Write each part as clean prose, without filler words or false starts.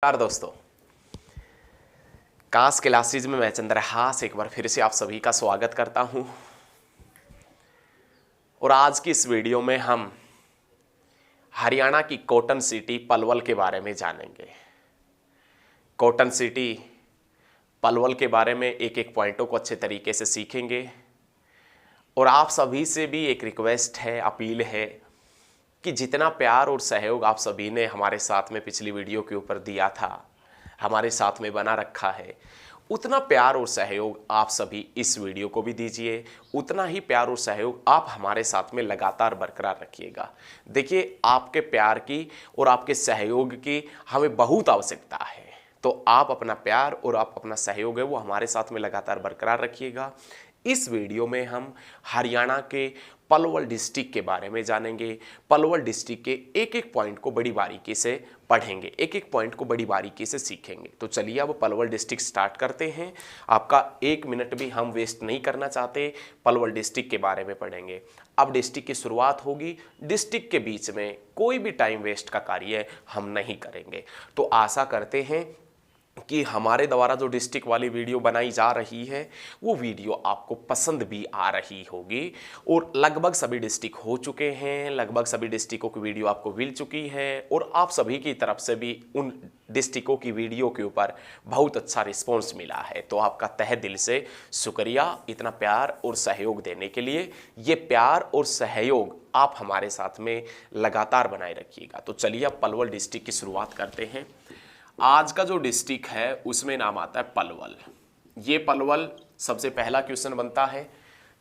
नमस्कार दोस्तों, कास क्लासेज में मैं चंद्रहास एक बार फिर से आप सभी का स्वागत करता हूं। और आज की इस वीडियो में हम हरियाणा की कॉटन सिटी पलवल के बारे में जानेंगे। कॉटन सिटी पलवल के बारे में एक एक पॉइंटों को अच्छे तरीके से सीखेंगे। और आप सभी से भी एक रिक्वेस्ट है, अपील है कि जितना प्यार और सहयोग आप सभी ने हमारे साथ में पिछली वीडियो के ऊपर दिया था, हमारे साथ में बना रखा है, उतना प्यार और सहयोग आप सभी इस वीडियो को भी दीजिए। उतना ही प्यार और सहयोग आप हमारे साथ में लगातार बरकरार रखिएगा। देखिए, आपके प्यार की और आपके सहयोग की हमें बहुत आवश्यकता है। तो आप अपना प्यार और आप अपना सहयोग है वो हमारे साथ में लगातार बरकरार रखिएगा। इस वीडियो में हम हरियाणा के पलवल डिस्ट्रिक्ट के बारे में जानेंगे। पलवल डिस्ट्रिक्ट के एक एक पॉइंट को बड़ी बारीकी से पढ़ेंगे, एक एक पॉइंट को बड़ी बारीकी से सीखेंगे। तो चलिए अब पलवल डिस्ट्रिक्ट स्टार्ट करते हैं। आपका एक मिनट भी हम वेस्ट नहीं करना चाहते, पलवल डिस्ट्रिक्ट के बारे में पढ़ेंगे। अब डिस्ट्रिक्ट की शुरुआत होगी। डिस्ट्रिक्ट के बीच में कोई भी टाइम वेस्ट का कार्य हम नहीं करेंगे। तो आशा करते हैं कि हमारे द्वारा जो डिस्ट्रिक्ट वाली वीडियो बनाई जा रही है वो वीडियो आपको पसंद भी आ रही होगी। और लगभग सभी डिस्ट्रिक्ट हो चुके हैं, लगभग सभी डिस्ट्रिक्टों की वीडियो आपको मिल चुकी है। और आप सभी की तरफ से भी उन डिस्ट्रिक्टों की वीडियो के ऊपर बहुत अच्छा रिस्पॉन्स मिला है। तो आपका तहे दिल से शुक्रिया इतना प्यार और सहयोग देने के लिए। ये प्यार और सहयोग आप हमारे साथ में लगातार बनाए रखिएगा। तो चलिए अब पलवल डिस्ट्रिक्ट की शुरुआत करते हैं। आज का जो डिस्ट्रिक्ट है उसमें नाम आता है पलवल। ये पलवल सबसे पहला क्वेश्चन बनता है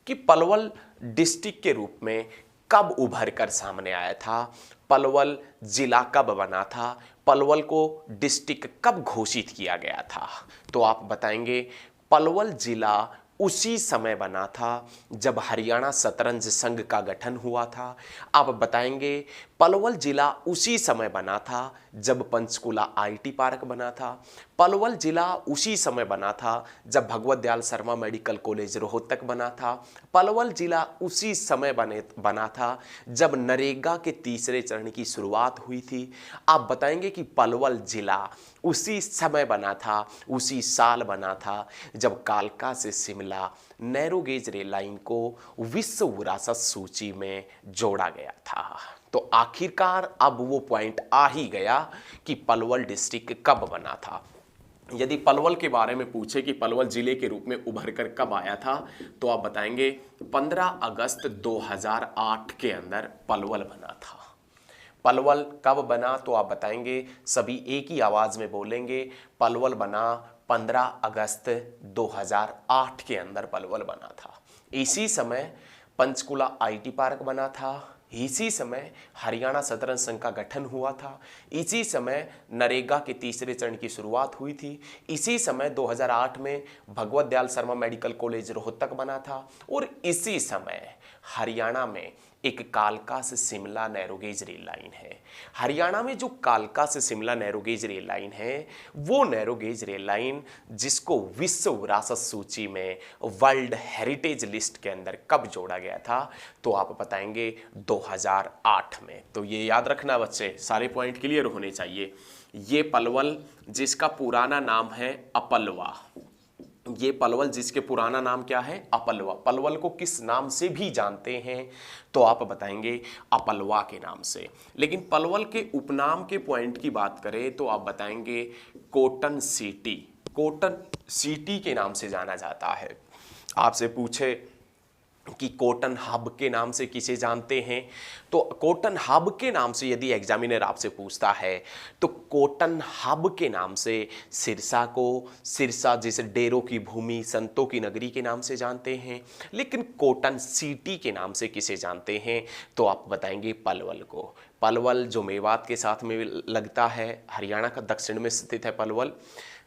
कि पलवल डिस्ट्रिक्ट के रूप में कब उभर कर सामने आया था, पलवल जिला कब बना था, पलवल को डिस्ट्रिक्ट कब घोषित किया गया था। तो आप बताएंगे पलवल जिला उसी समय बना था जब हरियाणा शतरंज संघ का गठन हुआ था। आप बताएंगे पलवल जिला उसी समय बना था जब पंचकुला आईटी पार्क बना था। पलवल जिला उसी समय बना था जब भगवत दयाल शर्मा मेडिकल कॉलेज रोहतक बना था। पलवल जिला उसी समय बना था जब नरेगा के तीसरे चरण की शुरुआत हुई थी। आप बताएंगे कि पलवल जिला उसी समय बना था, उसी साल बना था जब कालका से Shimla narrow gauge rail line को विश्व विरासत सूची में जोड़ा गया था। तो आखिरकार अब वो पॉइंट आ ही गया कि पलवल डिस्ट्रिक्ट कब बना था। यदि पलवल के बारे में पूछे कि पलवल जिले के रूप में उभर कर कब आया था, तो आप बताएंगे 15 अगस्त 2008 के अंदर पलवल बना था। पलवल कब बना, तो आप बताएंगे, सभी एक ही आवाज में बोलेंगे, पलवल बना 15 अगस्त 2008 के अंदर पलवल बना था। इसी समय पंचकुला आईटी पार्क बना था, इसी समय हरियाणा शतरंज संघ का गठन हुआ था, इसी समय नरेगा के तीसरे चरण की शुरुआत हुई थी, इसी समय 2008 में भगवत दयाल शर्मा मेडिकल कॉलेज रोहतक बना था, और इसी समय हरियाणा में एक कालका से शिमला नैरोगेज रेल लाइन है। हरियाणा में जो कालका से शिमला नैरोगेज रेल लाइन है वो नैरोगेज रेल लाइन जिसको विश्व विरासत सूची में वर्ल्ड हेरिटेज लिस्ट के अंदर कब जोड़ा गया था, तो आप बताएंगे 2008 में। तो ये याद रखना बच्चे, सारे पॉइंट क्लियर होने चाहिए। ये पलवल जिसका पुराना नाम है अपलवा, ये पलवल जिसके पुराना नाम क्या है, अपलवा। पलवल को किस नाम से भी जानते हैं, तो आप बताएंगे अपलवा के नाम से। लेकिन पलवल के उपनाम के पॉइंट की बात करें तो आप बताएंगे कॉटन सिटी। कॉटन सिटी के नाम से जाना जाता है। आपसे पूछे कि कॉटन हब के नाम से किसे जानते हैं, तो कॉटन हब के नाम से यदि एग्जामिनर आपसे पूछता है तो कॉटन हब के नाम से सिरसा को, सिरसा जैसे डेरों की भूमि, संतों की नगरी के नाम से जानते हैं। लेकिन कॉटन सिटी के नाम से किसे जानते हैं, तो आप बताएंगे पलवल को। पलवल जो मेवात के साथ में लगता है, हरियाणा का दक्षिण में स्थित है पलवल,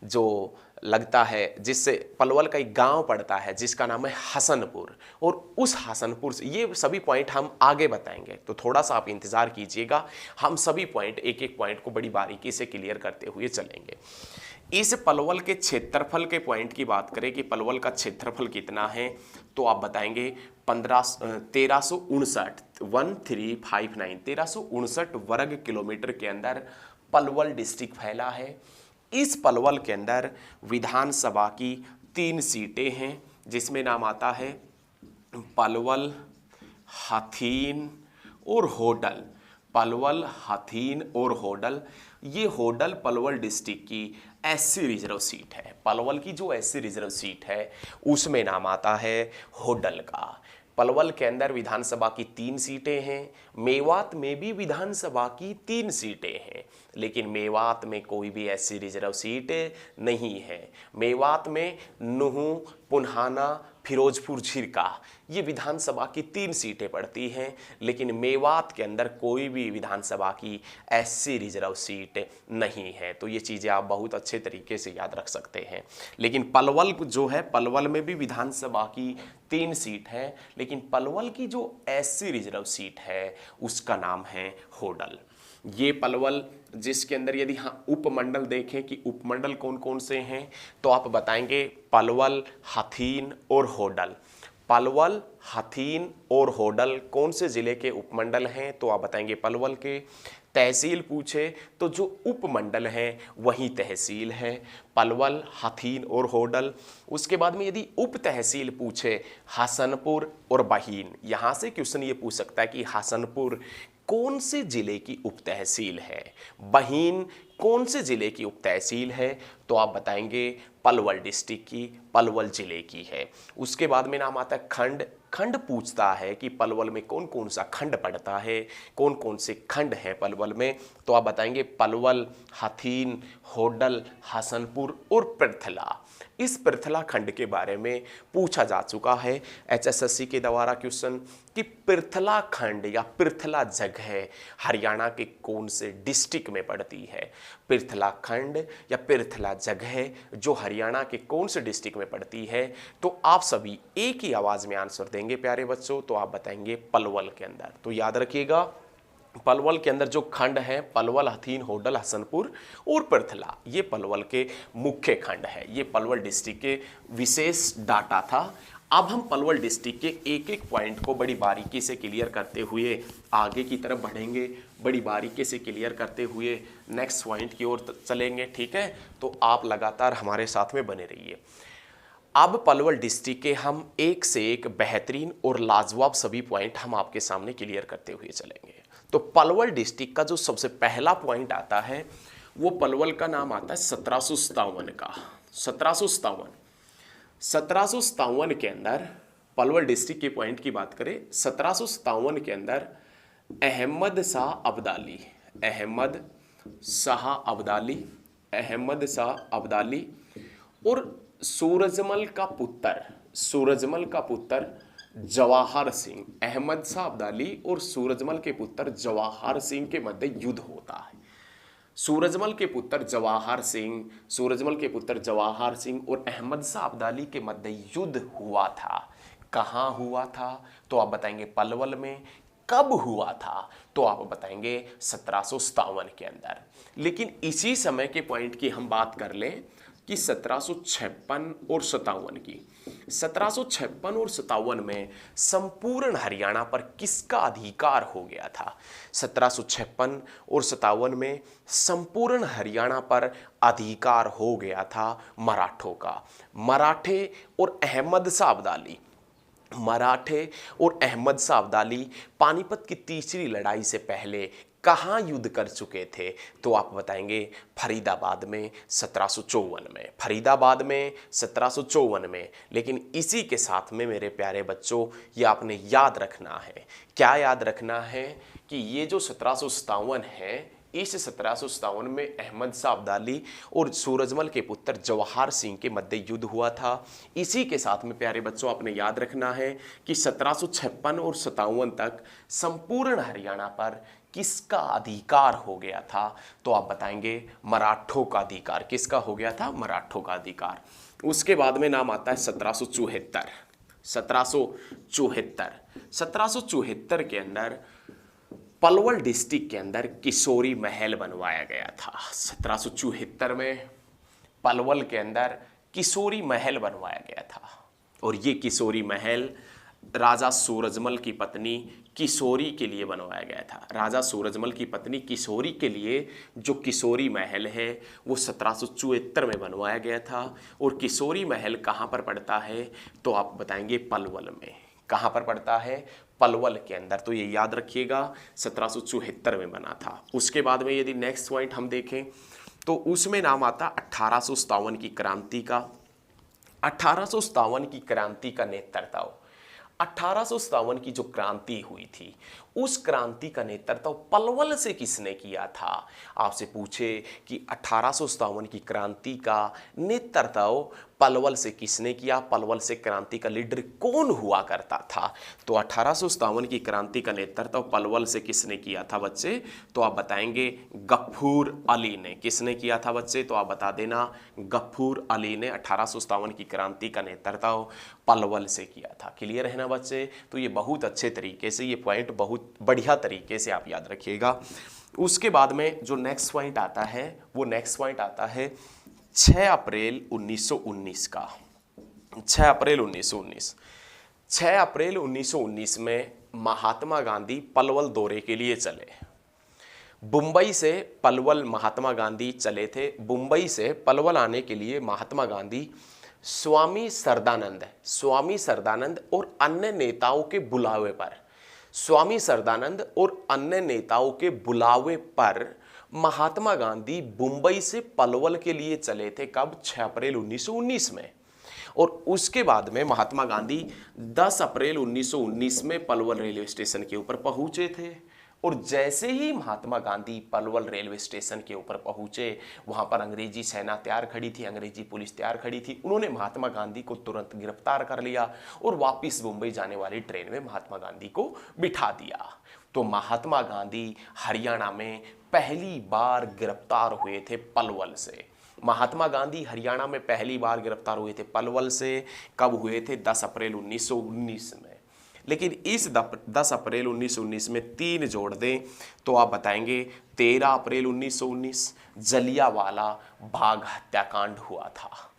जो लगता है, जिससे पलवल का एक गांव पड़ता है जिसका नाम है हसनपुर, और उस हसनपुर से ये सभी पॉइंट हम आगे बताएंगे। तो थोड़ा सा आप इंतजार कीजिएगा, हम सभी पॉइंट एक एक पॉइंट को बड़ी बारीकी से क्लियर करते हुए चलेंगे। इस पलवल के क्षेत्रफल के पॉइंट की बात करें कि पलवल का क्षेत्रफल कितना है, तो आप बताएंगे 1359 वर्ग किलोमीटर के अंदर पलवल डिस्ट्रिक्ट फैला है। इस पलवल के अंदर विधानसभा की 3 सीटें हैं, जिसमें नाम आता है पलवल, हथीन और होडल। पलवल, हथीन और होडल। ये होडल पलवल डिस्ट्रिक्ट की एससी रिजर्व सीट है। पलवल की जो एससी रिजर्व सीट है उसमें नाम आता है होडल का। पलवल के अंदर विधानसभा की 3 सीटें हैं। मेवात में भी विधानसभा की 3 सीटें हैं, लेकिन मेवात में कोई भी एससी रिजर्व सीट नहीं है। मेवात में नुहू, पुन्हाना, फिरोजपुर, झिरका ये विधानसभा की 3 सीटें पड़ती हैं, लेकिन मेवात के अंदर कोई भी विधानसभा की एससी रिजर्व सीट नहीं है। तो ये चीज़ें आप बहुत अच्छे तरीके से याद रख सकते हैं। लेकिन पलवल जो है, पलवल में भी विधानसभा की 3 सीट है, लेकिन पलवल की जो एससी रिजर्व सीट है उसका नाम है होडल। ये पलवल जिसके अंदर यदि उपमंडल देखें कि उपमंडल कौन कौन से हैं, तो आप बताएंगे पलवल, हथीन और होडल। पलवल, हथीन और होडल कौन से जिले के उपमंडल हैं, तो आप बताएंगे पलवल के। तहसील पूछे तो जो उपमंडल है वही तहसील है, पलवल, हथीन और होडल। उसके बाद में यदि उप तहसील पूछे हसनपुर और बहीन, यहाँ से क्वेश्चन ये पूछ सकता है कि हसनपुर कौन से जिले की उप तहसील है, बहीन कौन से जिले की उप तहसील है, तो आप बताएंगे पलवल डिस्ट्रिक्ट की, पलवल जिले की है। उसके बाद में नाम आता है खंड। खंड पूछता है कि पलवल में कौन कौन सा खंड पड़ता है, कौन कौन से खंड हैं पलवल में, तो आप बताएंगे पलवल, हथीन, होडल, हसनपुर और पृथला। इस पृथला खंड के बारे में पूछा जा चुका है एचएसएससी के द्वारा क्वेश्चन कि पृथला खंड या पृथला जगह हरियाणा के कौन से डिस्ट्रिक्ट में पड़ती है। पृथला खंड या पृथला जगह जो हरियाणा के कौन से डिस्ट्रिक्ट में पड़ती है, तो आप सभी एक ही आवाज में आंसर देंगे प्यारे बच्चों, तो आप बताएंगे पलवल के अंदर। तो याद रखिएगा पलवल के अंदर जो खंड है पलवल, हथीन, होडल, हसनपुर और पृथला, ये पलवल के मुख्य खंड है। ये पलवल डिस्ट्रिक्ट के विशेष डाटा था। अब हम पलवल डिस्ट्रिक्ट के एक एक पॉइंट को बड़ी बारीकी से क्लियर करते हुए आगे की तरफ बढ़ेंगे, बड़ी बारीकी से क्लियर करते हुए नेक्स्ट पॉइंट की ओर चलेंगे। ठीक है, तो आप लगातार हमारे साथ में बने रहिए। अब पलवल डिस्ट्रिक्ट के हम एक से एक बेहतरीन और लाजवाब सभी पॉइंट हम आपके सामने क्लियर करते हुए चलेंगे। तो पलवल डिस्ट्रिक्ट का जो सबसे पहला पॉइंट आता है वो पलवल का नाम आता है 1757 का। 1757 के अंदर पलवल डिस्ट्रिक्ट के पॉइंट की बात करें, 1757 के अंदर अहमद शाह अब्दाली, अहमद शाह अब्दाली, अहमद शाह अब्दाली और सूरजमल का पुत्र, सूरजमल का पुत्र जवाहर सिंह, अहमद शाह अब्दाली और सूरजमल के पुत्र जवाहर सिंह के मध्य युद्ध होता है। सूरजमल के पुत्र जवाहर सिंह, सूरजमल के पुत्र जवाहर सिंह और अहमद शाह अब्दाली के मध्य युद्ध हुआ था। कहाँ हुआ था, तो आप बताएंगे पलवल में। कब हुआ था, तो आप बताएंगे 1757 के अंदर। लेकिन इसी समय के पॉइंट की हम बात कर लें कि 1756 और 57 की, 1756 और 57 में संपूर्ण हरियाणा पर किसका अधिकार हो गया था। 1756 और 57 में संपूर्ण हरियाणा पर अधिकार हो गया था मराठों का। मराठे और अहमद शाह अब्दाली, मराठे और अहमद शाह अब्दाली पानीपत की तीसरी लड़ाई से पहले कहाँ युद्ध कर चुके थे, तो आप बताएंगे फरीदाबाद में 1754 में, फरीदाबाद में 1754 में। लेकिन इसी के साथ में मेरे प्यारे बच्चों ये आपने याद रखना है, क्या याद रखना है कि ये जो 1757 है, इस 1757 में अहमद शाह अब्दाली और सूरजमल के पुत्र जवाहर सिंह के मध्य युद्ध हुआ था। इसी के साथ में प्यारे बच्चों आपने याद रखना है कि 1756 और 57 तक संपूर्ण हरियाणा पर किसका अधिकार हो गया था, तो आप बताएंगे मराठों का अधिकार। किसका हो गया था, मराठों का अधिकार। उसके बाद में नाम आता है 1774। 1774 के अंदर पलवल डिस्ट्रिक्ट के अंदर किशोरी महल बनवाया गया था। 1774 में पलवल के अंदर किशोरी महल बनवाया गया था और ये किशोरी महल राजा सूरजमल की पत्नी किशोरी के लिए बनवाया गया था। राजा सूरजमल की पत्नी किशोरी के लिए जो किशोरी महल है वो 1774 में बनवाया गया था। और किशोरी महल कहाँ पर पड़ता है तो आप बताएंगे पलवल में। कहाँ पर पड़ता है? पलवल के अंदर। तो ये याद रखिएगा 1774 में बना था। उसके बाद में यदि नेक्स्ट पॉइंट हम देखें तो उसमें नाम आता 1857 की क्रांति का। 1857 की क्रांति का नेतृत्व, 1857 की जो क्रांति हुई थी उस क्रांति का नेतृत्व पलवल से किसने किया था? आपसे पूछे कि 1857 की क्रांति का नेतृत्व पलवल से किसने किया, पलवल से क्रांति का लीडर कौन हुआ करता था? तो 1857 की क्रांति का नेतृत्व पलवल से किसने किया था बच्चे? तो आप बताएंगे गफूर अली ने। किसने किया था बच्चे? तो आप बता देना गफूर अली ने 1857 की क्रांति का नेतृत्व पलवल से किया था। क्लियर है ना बच्चे? तो ये बहुत अच्छे तरीके से, ये पॉइंट बहुत बढ़िया तरीके से आप याद रखिएगा। उसके बाद में जो नेक्स्ट पॉइंट आता है वो नेक्स्ट पॉइंट आता है 6 अप्रैल 1919 का। 6 अप्रैल 1919, 6 अप्रैल 1919 में महात्मा गांधी पलवल दौरे के लिए चले। मुंबई से पलवल महात्मा गांधी चले थे। मुंबई से पलवल आने के लिए महात्मा गांधी स्वामी सरदानंद और अन्य नेताओं के बुलावे पर, स्वामी सरदानंद और अन्य नेताओं के बुलावे पर महात्मा गांधी मुंबई से पलवल के लिए चले थे। कब? 6 अप्रैल 1919 में। और उसके बाद में महात्मा गांधी 10 अप्रैल 1919 में पलवल रेलवे स्टेशन के ऊपर पहुंचे थे। और जैसे ही महात्मा गांधी पलवल रेलवे स्टेशन के ऊपर पहुंचे वहां पर अंग्रेजी सेना तैयार खड़ी थी, अंग्रेजी पुलिस तैयार खड़ी थी। उन्होंने महात्मा गांधी को तुरंत गिरफ्तार कर लिया और वापस मुंबई जाने वाली ट्रेन में महात्मा गांधी को बिठा दिया। तो महात्मा गांधी हरियाणा में पहली बार गिरफ्तार हुए थे पलवल से। महात्मा गांधी हरियाणा में पहली बार गिरफ्तार हुए थे पलवल से। कब हुए थे? 10 अप्रैल 1919 में। लेकिन इस 10 अप्रैल 1919 में 3 जोड़ दें तो आप बताएंगे 13 अप्रैल 1919 जलियांवाला बाग हत्याकांड हुआ था।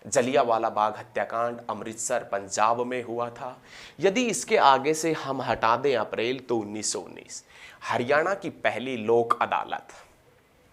जलियांवाला बाग हत्याकांड अमृतसर पंजाब में हुआ था। यदि इसके आगे से हम हटा दें अप्रैल तो 1919 हरियाणा की पहली लोक अदालत,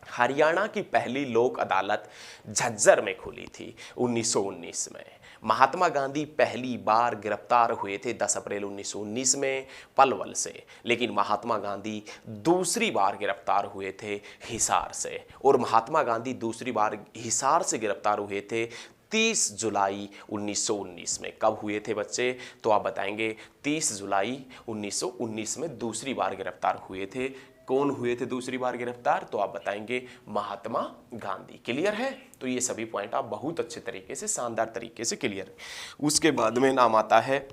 हरियाणा की पहली लोक अदालत झज्जर में खुली थी 1919 में। महात्मा गांधी पहली बार गिरफ्तार हुए थे 10 अप्रैल 1919 में पलवल से। लेकिन महात्मा गांधी दूसरी बार गिरफ्तार हुए थे हिसार से। और महात्मा गांधी दूसरी बार हिसार से गिरफ्तार हुए थे 30 जुलाई 1919 में। कब हुए थे बच्चे? तो आप बताएंगे 30 जुलाई 1919 में दूसरी बार गिरफ्तार हुए थे। कौन हुए थे दूसरी बार गिरफ्तार? तो आप बताएंगे महात्मा गांधी। क्लियर है? तो ये सभी पॉइंट आप बहुत अच्छे तरीके से, शानदार तरीके से क्लियर है। उसके बाद में नाम आता है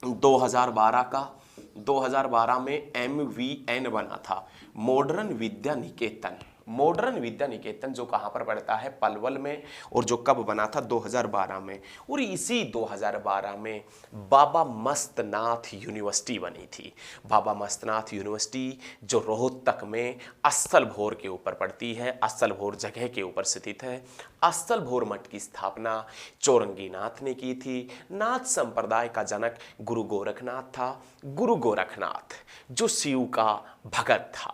2012 का। 2012 में MVN बना था, मॉडर्न विद्या निकेतन। मॉडर्न विद्या निकेतन जो कहाँ पर पड़ता है? पलवल में। और जो कब बना था? 2012 में। और इसी 2012 में बाबा मस्तनाथ यूनिवर्सिटी बनी थी। बाबा मस्तनाथ यूनिवर्सिटी जो रोहतक में अस्थलभोर के ऊपर पड़ती है, अस्थलभोर जगह के ऊपर स्थित है। अस्थलभोर मठ की स्थापना चौरंगीनाथ ने की थी। नाथ संप्रदाय का जनक गुरु गोरखनाथ था। गुरु गोरखनाथ जो शिव का भगत था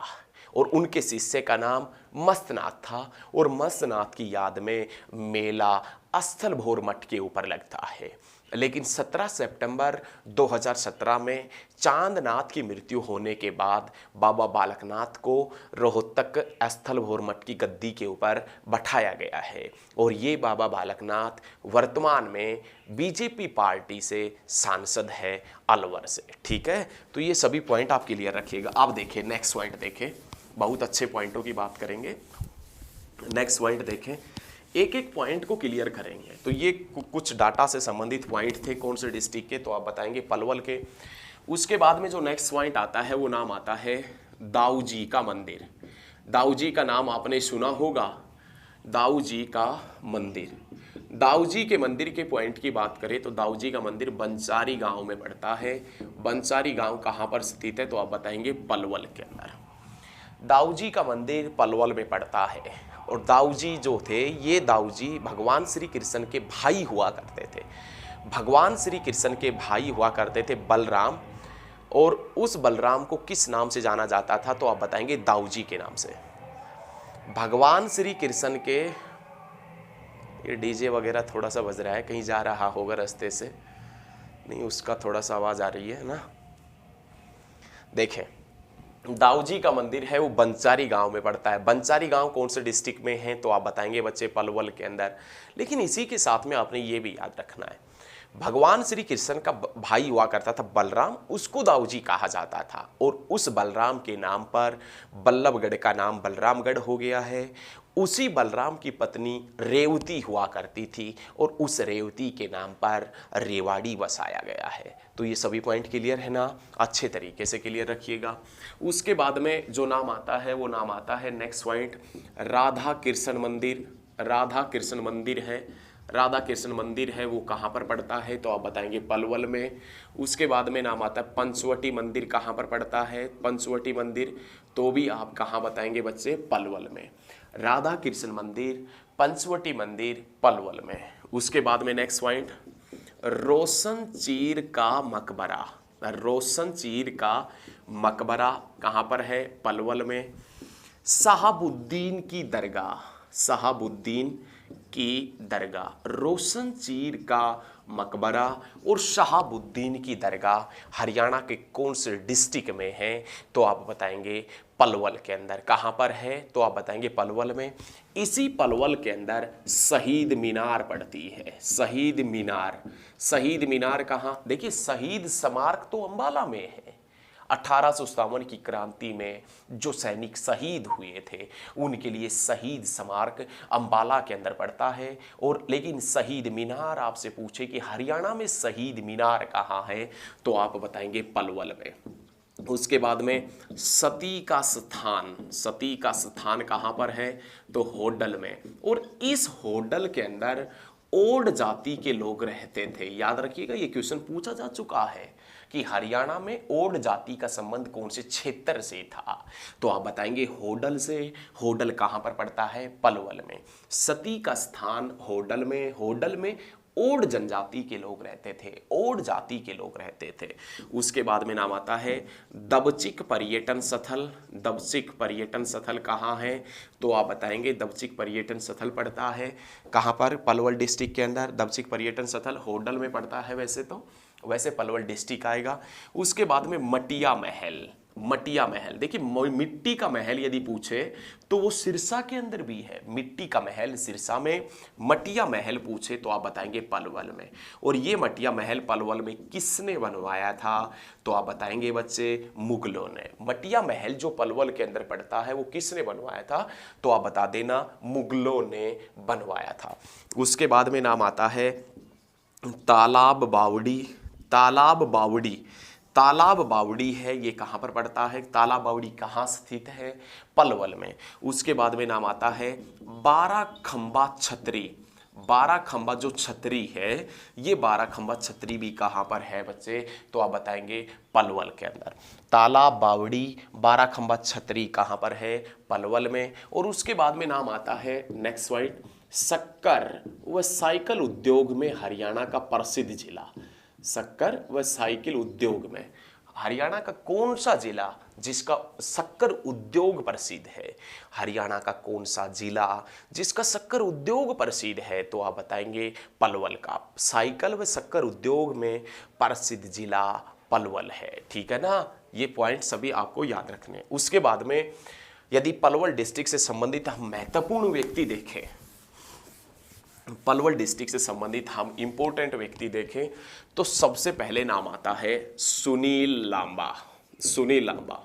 और उनके शिष्य का नाम मस्तनाथ था। और मस्तनाथ की याद में मेला अस्थलभोर मठ के ऊपर लगता है। लेकिन 17 सितंबर 2017 में चांदनाथ की मृत्यु होने के बाद बाबा बालकनाथ को रोहतक अस्थलभोर मठ की गद्दी के ऊपर बैठाया गया है। और ये बाबा बालकनाथ वर्तमान में बीजेपी पार्टी से सांसद है अलवर से। ठीक है? तो ये सभी पॉइंट आप क्लियर रखिएगा। आप देखिए नेक्स्ट पॉइंट देखें, बहुत अच्छे पॉइंटों की बात करेंगे। नेक्स्ट पॉइंट देखें, एक एक पॉइंट को क्लियर करेंगे। तो ये कुछ डाटा से संबंधित पॉइंट थे। कौन से डिस्ट्रिक्ट के? तो आप बताएंगे पलवल के। उसके बाद में जो नेक्स्ट पॉइंट आता है वो नाम आता है दाऊ जी का मंदिर। दाऊ जी का नाम आपने सुना होगा, दाऊ जी का मंदिर। दाऊ जी के मंदिर के पॉइंट की बात करें तो दाऊ जी का मंदिर बंसारी गांव में पड़ता है। बंसारी गांव कहाँ पर स्थित है? तो आप बताएंगे पलवल के अंदर। दाऊ जी का मंदिर पलवल में पड़ता है। और दाऊ जी जो थे, ये दाऊ जी भगवान श्री कृष्ण के भाई हुआ करते थे। भगवान श्री कृष्ण के भाई हुआ करते थे बलराम और उस बलराम को किस नाम से जाना जाता था? तो आप बताएंगे दाऊजी के नाम से। भगवान श्री कृष्ण के, ये डीजे वगैरह थोड़ा सा बज रहा है, कहीं जा रहा होगा रास्ते से, नहीं उसका थोड़ा सा आवाज़ आ रही है ना। देखें, दाऊजी का मंदिर है वो बंचारी गांव में पड़ता है। बंचारी गांव कौन से डिस्ट्रिक्ट में है? तो आप बताएंगे बच्चे पलवल के अंदर। लेकिन इसी के साथ में आपने ये भी याद रखना है, भगवान श्री कृष्ण का भाई हुआ करता था बलराम, उसको दाऊजी कहा जाता था, और उस बलराम के नाम पर बल्लभगढ़ का नाम बलरामगढ़ हो गया है। उसी बलराम की पत्नी रेवती हुआ करती थी, और उस रेवती के नाम पर रेवाड़ी बसाया गया है। तो ये सभी पॉइंट क्लियर है ना? अच्छे तरीके से क्लियर रखिएगा। उसके बाद में जो नाम आता है वो नाम आता है, नेक्स्ट पॉइंट, राधा कृष्ण मंदिर। राधा कृष्ण मंदिर है, राधा कृष्ण मंदिर है वो कहाँ पर पड़ता है? तो आप बताएंगे पलवल में। उसके बाद में नाम आता है पंचवटी मंदिर, कहाँ पर पड़ता है? पंचवटी मंदिर, तो भी आप कहाँ बताएंगे बच्चे? पलवल में। राधा कृष्ण मंदिर, पंचवटी मंदिर, पलवल में। उसके बाद में नेक्स्ट पॉइंट, रोशन चीर का मकबरा। रोशन चीर का मकबरा कहाँ पर है? पलवल में। शहाबुद्दीन की दरगाह, शहाबुद्दीन की दरगाह, रोशन चीर का मकबरा और शहाबुद्दीन की दरगाह हरियाणा के कौन से डिस्ट्रिक्ट में है? तो आप बताएंगे पलवल के अंदर। कहाँ पर है? तो आप बताएंगे पलवल में। इसी पलवल के अंदर शहीद मीनार पड़ती है, शहीद मीनार। शहीद मीनार कहाँ? देखिए, शहीद स्मारक तो अंबाला में है। 1857 की क्रांति में जो सैनिक शहीद हुए थे उनके लिए शहीद स्मारक अंबाला के अंदर पड़ता है। और लेकिन शहीद मीनार आपसे पूछे कि हरियाणा में शहीद मीनार कहाँ है? तो आप बताएंगे पलवल में। उसके बाद में सती का स्थान, सती का स्थान कहाँ पर है? तो होडल में। और इस होडल के अंदर ओड जाति के लोग रहते थे। याद रखिएगा, ये क्वेश्चन पूछा जा चुका है कि हरियाणा में ओड जाति का संबंध कौन से क्षेत्र से था? तो आप बताएंगे होडल से। होडल कहाँ पर पड़ता है? पलवल में। सती का स्थान होडल में। होडल में ओड जनजाति के लोग रहते थे, ओड जाति के लोग रहते थे। उसके बाद में नाम आता है दबचिक पर्यटन स्थल। दबचिक पर्यटन स्थल कहाँ है? तो आप बताएंगे दबचिक पर्यटन स्थल पड़ता है कहाँ पर? पलवल डिस्ट्रिक्ट के अंदर। दबचिक पर्यटन स्थल होडल में पड़ता है वैसे तो, वैसे पलवल डिस्ट्रिक्ट आएगा। उसके बाद में मटिया महल। मटिया महल, देखिए मिट्टी का महल यदि पूछे तो वो सिरसा के अंदर भी है। मिट्टी का महल सिरसा में, मटिया महल पूछे तो आप बताएंगे पलवल में। और ये मटिया महल पलवल में किसने बनवाया था? तो आप बताएंगे बच्चे मुगलों ने। मटिया महल जो पलवल के अंदर पड़ता है वो किसने बनवाया था? तो आप बता देना मुगलों ने बनवाया था। उसके बाद में नाम आता है तालाब बावड़ी। तालाब बावड़ी, तालाब बावड़ी है, ये कहाँ पर पड़ता है? तालाब बावड़ी कहाँ स्थित है? पलवल में। उसके बाद में नाम आता है 12 खंबा छतरी। 12 खंबा जो छतरी है, ये 12 खंबा छतरी भी कहाँ पर है बच्चे? तो आप बताएंगे पलवल के अंदर। तालाब बावड़ी, 12 खंबा छतरी कहाँ पर है? पलवल में। और उसके बाद में नाम आता है नेक्स्ट पॉइंट, शक्कर व साइकिल उद्योग में हरियाणा का प्रसिद्ध जिला। शक्कर व साइकिल उद्योग में हरियाणा का कौन सा जिला जिसका शक्कर उद्योग प्रसिद्ध है? हरियाणा का कौन सा जिला जिसका शक्कर उद्योग प्रसिद्ध है? तो आप बताएंगे पलवल का। साइकिल व शक्कर उद्योग में प्रसिद्ध जिला पलवल है। ठीक है ना? ये पॉइंट सभी आपको याद रखने। उसके बाद में यदि पलवल डिस्ट्रिक्ट से संबंधित हम महत्वपूर्ण व्यक्ति देखें, पलवल डिस्ट्रिक्ट से संबंधित हम इंपॉर्टेंट व्यक्ति देखें तो सबसे पहले नाम आता है सुनील लांबा। सुनील लांबा,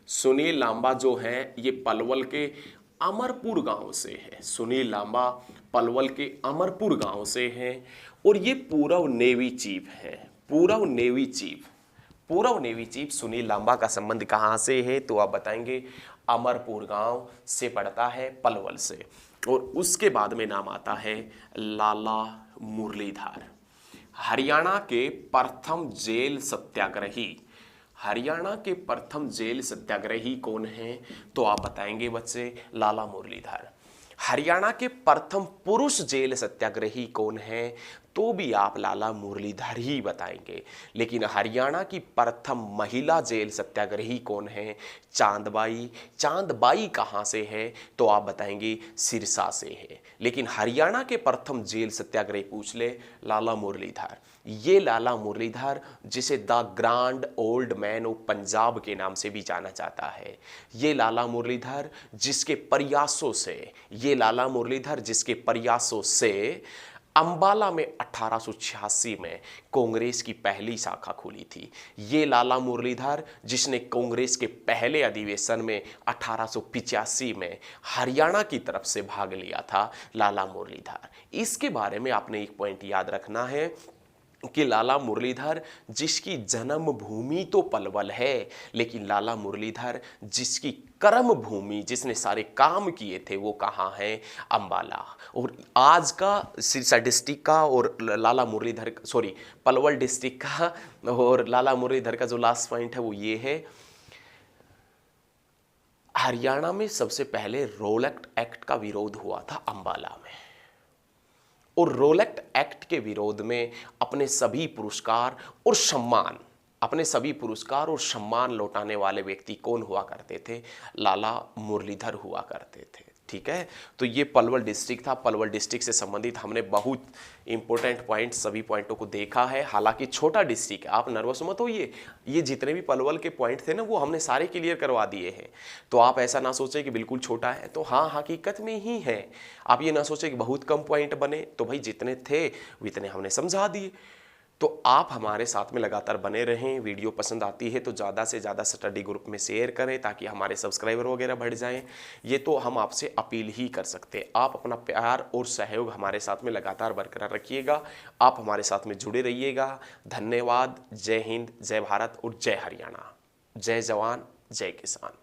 सुनील लांबा जो है ये पलवल के अमरपुर गांव से है। सुनील लांबा पलवल के अमरपुर गांव से हैं और ये पूर्व नेवी चीफ है। पूर्व नेवी चीफ, पूर्व नेवी चीफ सुनील लांबा का संबंध कहाँ से है? तो आप बताएंगे अमरपुर गांव से पड़ता है, पलवल से। और उसके बाद में नाम आता है लाला मुरलीधर, हरियाणा के प्रथम जेल सत्याग्रही। हरियाणा के प्रथम जेल सत्याग्रही कौन हैं? तो आप बताएंगे बच्चे लाला मुरलीधर। हरियाणा के प्रथम पुरुष जेल सत्याग्रही कौन है, तो भी आप लाला मुरलीधर ही बताएंगे। लेकिन हरियाणा की प्रथम महिला जेल सत्याग्रही कौन है, चांदबाई। चांदबाई कहाँ से है, तो आप बताएंगे सिरसा से है। लेकिन हरियाणा के प्रथम जेल सत्याग्रही पूछ ले, लाला मुरलीधर। ये लाला मुरलीधर, जिसे the grand old man of Punjab के नाम से भी जाना जाता है, ये लाला मुरलीधर जिसके प्रयासों से, ये लाला मुरलीधर जिसके प्रयासों से अंबाला में 1886 में कांग्रेस की पहली शाखा खुली थी। ये लाला मुरलीधर जिसने कांग्रेस के पहले अधिवेशन में 1885 में हरियाणा की तरफ से भाग लिया था, लाला मुरलीधर। इसके बारे में आपने एक पॉइंट याद रखना है कि लाला मुरलीधर जिसकी जन्मभूमि तो पलवल है, लेकिन लाला मुरलीधर जिसकी कर्म भूमि, जिसने सारे काम किए थे, वो कहाँ है, अंबाला। और आज का सिरसा डिस्ट्रिक्ट का और लाला मुरलीधर, सॉरी पलवल डिस्ट्रिक्ट का और लाला मुरलीधर का जो लास्ट पॉइंट है वो ये है, हरियाणा में सबसे पहले रोलेक्ट एक्ट का विरोध हुआ था अंबाला में, और रोलेक्ट एक्ट के विरोध में अपने सभी पुरस्कार और सम्मान लौटाने वाले व्यक्ति कौन हुआ करते थे, लाला मुरलीधर हुआ करते थे। ठीक है, तो ये पलवल डिस्ट्रिक्ट था। पलवल डिस्ट्रिक्ट से संबंधित हमने बहुत इंपॉर्टेंट पॉइंट, सभी पॉइंटों को देखा है। हालांकि छोटा डिस्ट्रिक्ट है, आप नर्वस मत होइए, ये जितने भी पलवल के पॉइंट थे ना वो हमने सारे क्लियर करवा दिए हैं। तो आप ऐसा ना सोचें कि बिल्कुल छोटा है, तो हाँ हकीकत में ही है। आप ये ना सोचें कि बहुत कम पॉइंट बने, तो भाई जितने थे उतने हमने समझा दिए। तो आप हमारे साथ में लगातार बने रहें। वीडियो पसंद आती है तो ज़्यादा से ज़्यादा स्टडी ग्रुप में शेयर करें ताकि हमारे सब्सक्राइबर वगैरह बढ़ जाएं। ये तो हम आपसे अपील ही कर सकते हैं। आप अपना प्यार और सहयोग हमारे साथ में लगातार बरकरार रखिएगा। आप हमारे साथ में जुड़े रहिएगा। धन्यवाद। जय हिंद, जय भारत और जय हरियाणा। जय जवान, जय किसान।